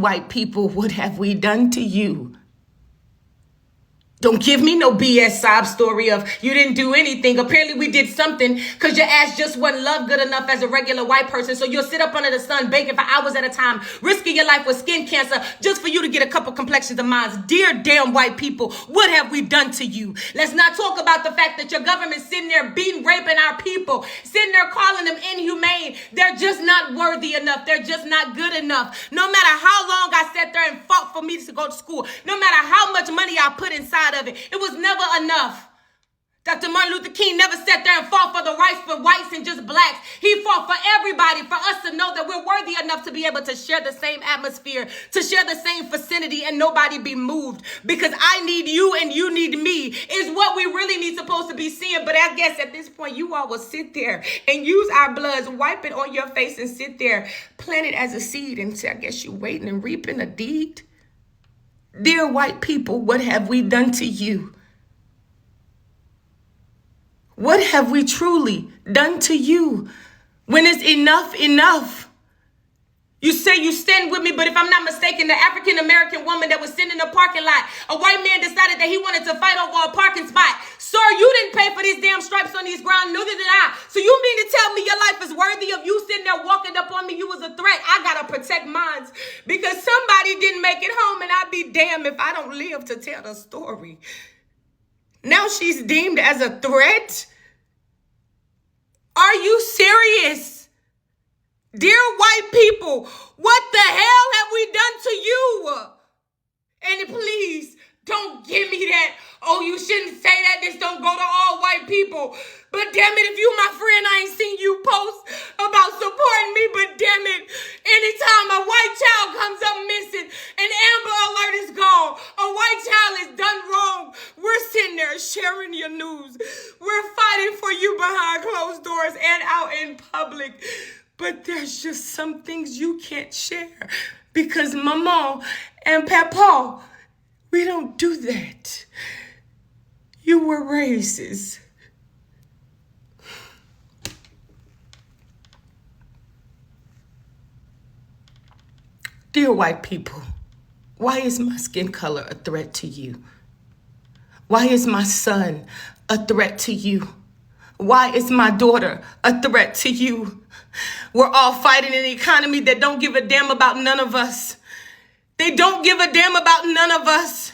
white people, what have we done to you? Don't give me no BS sob story of you didn't do anything. Apparently we did something because your ass just wasn't loved good enough as a regular white person. So you'll sit up under the sun baking for hours at a time, risking your life with skin cancer just for you to get a couple complexions of mine. Dear damn white people, what have we done to you? Let's not talk about the fact that your government's sitting there beating, raping our people, sitting there calling them inhumane. They're just not worthy enough. They're just not good enough. No matter how long I sat there and fought for me to go to school, no matter how much money I put inside of it, it was never enough. Dr. Martin Luther King never sat there and fought for the rights for whites and just blacks. He fought for everybody, for us to know that we're worthy enough to be able to share the same atmosphere, to share the same vicinity, and nobody be moved. Because I need you and you need me is what we really need supposed to be seeing. But I guess at this point, you all will sit there and use our bloods, wipe it on your face and sit there, plant it as a seed, and say, I guess you're waiting and reaping a deed. Dear white people, what have we done to you? What have we truly done to you? When is enough enough? You say you stand with me, but if I'm not mistaken, the African-American woman that was sitting in the parking lot, a white man decided that he wanted to fight over a parking spot. Sir, you didn't pay for these damn stripes on these ground, neither did I. So you mean to tell me your life is worthy of you sitting there walking up on me? You was a threat. I gotta protect mine because somebody didn't make it home, and I'd be damned if I don't live to tell the story. Now she's deemed as a threat? Are you serious? Dear white people, what the hell have we done to you? And please, don't give me that, oh, you shouldn't say that, this don't go to all white people. But damn it, if you my friend, I ain't seen you post about supporting me, but damn it, anytime a white child comes up missing, an Amber Alert is gone, a white child is done wrong, we're sitting there sharing your news. We're fighting for you behind closed doors and out in public. But there's just some things you can't share because Mama and Papa, we don't do that. You were racist. Dear white people, why is my skin color a threat to you? Why is my son a threat to you? Why is my daughter a threat to you? We're all fighting an economy that don't give a damn about none of us. They don't give a damn about none of us.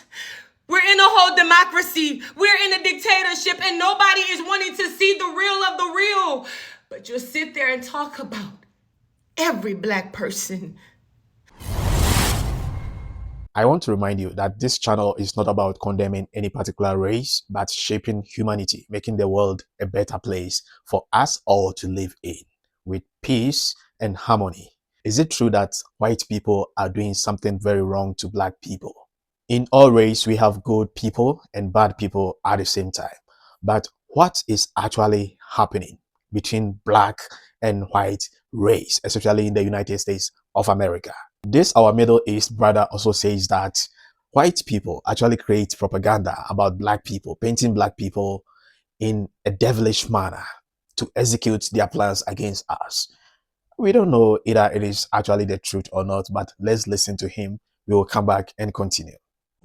We're in a whole democracy. We're in a dictatorship, and nobody is wanting to see the real of the real. But you'll sit there and talk about every black person. I want to remind you that this channel is not about condemning any particular race, but shaping humanity, making the world a better place for us all to live in with peace and harmony. Is it true that white people are doing something very wrong to black people? In all race, we have good people and bad people at the same time. But what is actually happening between black and white race, especially in the United States of America? This, our Middle East brother also says that white people actually create propaganda about black people, painting black people in a devilish manner to execute their plans against us. We don't know either it is actually the truth or not, but let's listen to him. We will come back and continue.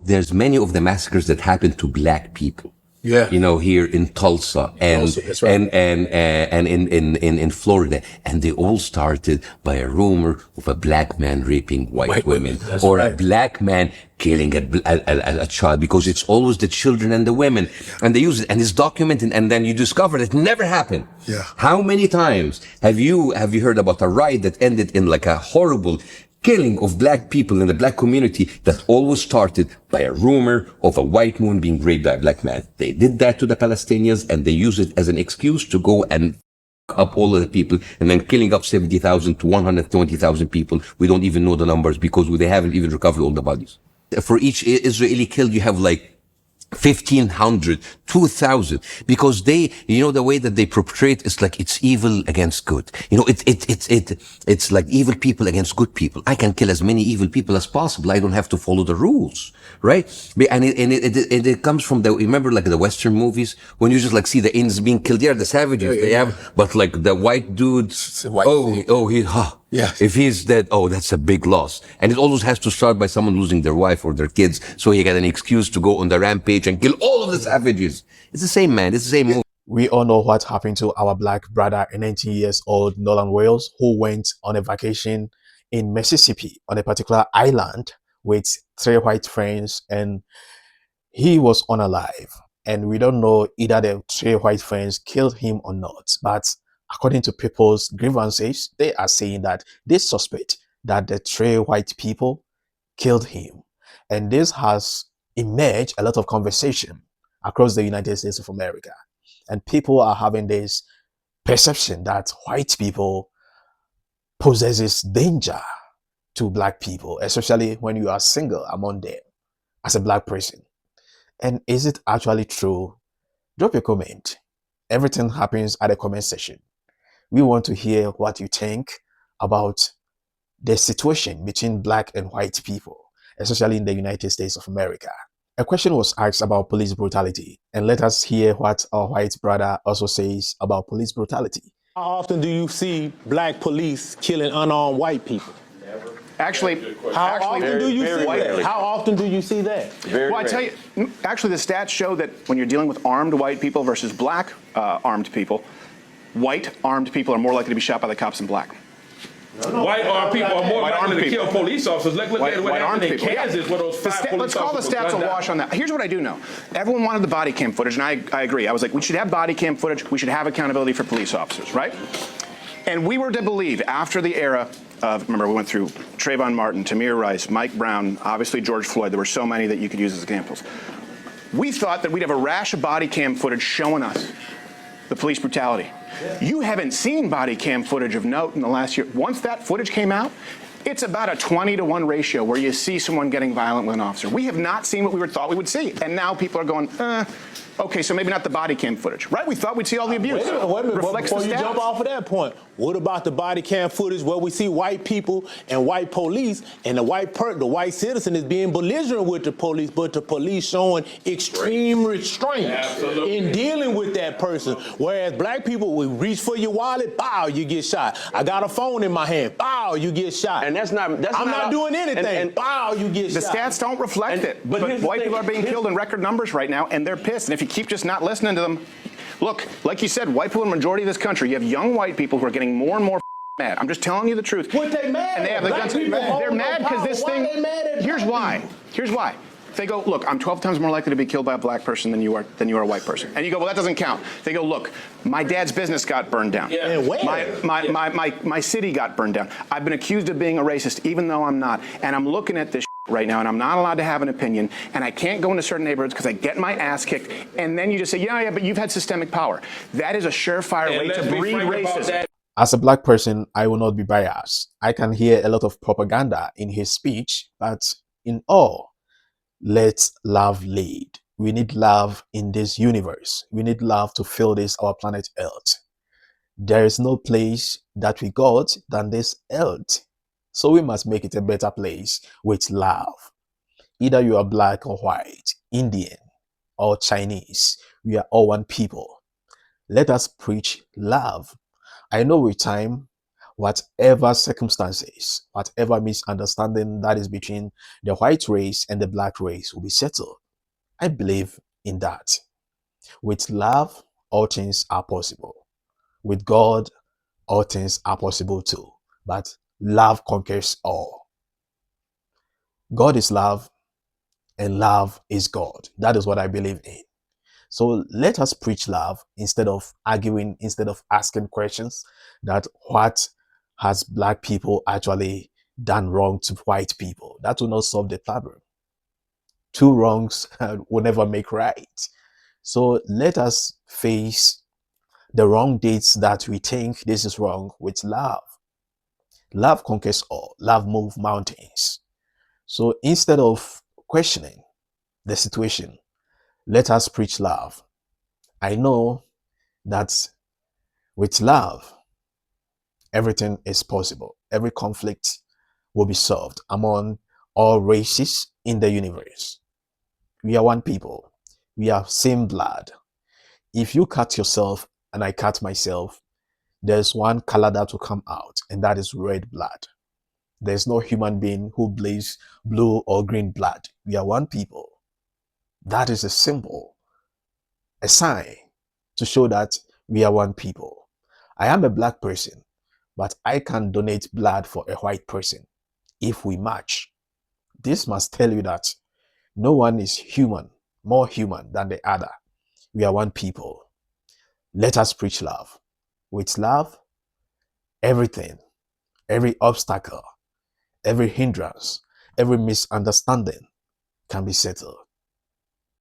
There's many of the massacres that happened to black people. Yeah. You know, here in Tulsa and that's right. and in Florida, and they all started by a rumor of a black man raping white women, or right. A black man killing a child, because it's always the children and the women, and they use it, and it's documented, and then you discover it never happened. Yeah. How many times have you heard about a riot that ended in like a horrible killing of black people in the black community that always started by a rumor of a white woman being raped by a black man? They did that to the Palestinians, and they use it as an excuse to go and up all of the people, and then killing up 70,000 to 120,000 people. We don't even know the numbers because they haven't even recovered all the bodies. For each Israeli killed, you have like 1,500, 2,000, because they, you know, the way that they portray it's like it's evil against good. You know, it's like evil people against good people. I can kill as many evil people as possible. I don't have to follow the rules, right? And it comes from remember like the Western movies when you just like see the Indians being killed. Yeah, the savages they have, but like the white dudes, Yeah. If he's dead, oh, that's a big loss. And it always has to start by someone losing their wife or their kids, so he got an excuse to go on the rampage and kill all of the savages. It's the same man. It's the same movie. We all know what happened to our black brother, a 19 years old Nolan Wales, who went on a vacation in Mississippi on a particular island with 3 white friends, and he was unalive. And we don't know either the 3 white friends killed him or not. But according to people's grievances, they are saying that they suspect that the 3 white people killed him. And this has emerged a lot of conversation across the United States of America. And people are having this perception that white people possesses danger to black people, especially when you are single among them as a black person. And is it actually true? Drop a comment. Everything happens at the comment section. We want to hear what you think about the situation between black and white people, especially in the United States of America. A question was asked about police brutality, and let us hear what our white brother also says about police brutality. How often do you see black police killing unarmed white people? Actually, How often do you see that? How often do you see that? well, I tell you, actually, the stats show that when you're dealing with armed white people versus black armed people, white armed people are more likely to be shot by the cops than black. White armed people are more White armed likely to people. kill police officers. Look at what happened in Kansas where those 5 police Let's call the officers stats were a gunned wash down. on that. Here's what I do know. Everyone wanted the body cam footage, and I agree. I was like, we should have body cam footage. We should have accountability for police officers, right? And we were to believe after the era of, remember, we went through Trayvon Martin, Tamir Rice, Mike Brown, obviously George Floyd. There were so many that you could use as examples. We thought that we'd have a rash of body cam footage showing us the police brutality. You haven't seen body cam footage of note in the last year. Once that footage came out, it's about a 20-to-1 ratio where you see someone getting violent with an officer. We have not seen what we thought we would see. And now people are going, okay, so maybe not the body cam footage, right? We thought we'd see all the abuse. Wait a minute, Reflects before the you stats. jump off of that point, what about the body cam footage where we see white people and white police and the white citizen is being belligerent with the police, but the police showing extreme restraint in dealing with that person, whereas black people will reach for your wallet, bow, you get shot. I got a phone in my hand, bow, you get shot. And I'm not doing anything, bow, you get The shot. stats don't reflect it. but But here's the white thing. people are being killed in record numbers right now, and they're pissed. And if you keep just not listening to them, look, like you said, white people in the majority of this country, you have young white people who are getting more and more mad. I'm just telling you the truth. What they mad And they at? have the Black guns. people hold They're no mad because power. this Why thing. they mad at Here's black why. people? Here's why. They go, look, I'm 12 times more likely to be killed by a black person than you are a white person. And you go, well, that doesn't count. They go, look, my dad's business got burned down. Yeah. And where? My city got burned down. I've been accused of being a racist, even though I'm not. And I'm looking at this right now, and I'm not allowed to have an opinion, and I can't go into certain neighborhoods because I get my ass kicked. And then you just say, yeah, but you've had systemic power. That is a surefire And way let's to be breed frank about racism. that. As a black person, I will not be biased. I can hear a lot of propaganda in his speech, but in all, let love lead. We need love in this universe. We need love to fill this, our planet Earth. There is no place that we got than this Earth. So we must make it a better place with love. Either you are black or white, Indian or Chinese, we are all one people. Let us preach love. I know with time, whatever circumstances, whatever misunderstanding that is between the white race and the black race will be settled. I believe in that. With love, all things are possible. With God, all things are possible too. But love conquers all. God is love, and love is God. That is what I believe in. So let us preach love instead of arguing, instead of asking questions that what has black people actually done wrong to white people. That will not solve the problem. Two wrongs will never make right. So let us face the wrong deeds that we think this is wrong with love. Love conquers all. Love moves mountains. So instead of questioning the situation, let us preach love. I know that with love, everything is possible. Every conflict will be solved among all races in the universe. We are one people. We are same blood. If you cut yourself and I cut myself, there's one color that will come out, and that is red blood. There's no human being who bleeds blue or green blood. We are one people. That is a symbol, a sign to show that we are one people. I am a black person, but I can donate blood for a white person if we match. This must tell you that no one is human, more human than the other. We are one people. Let us preach love. With love, everything, every obstacle, every hindrance, every misunderstanding can be settled.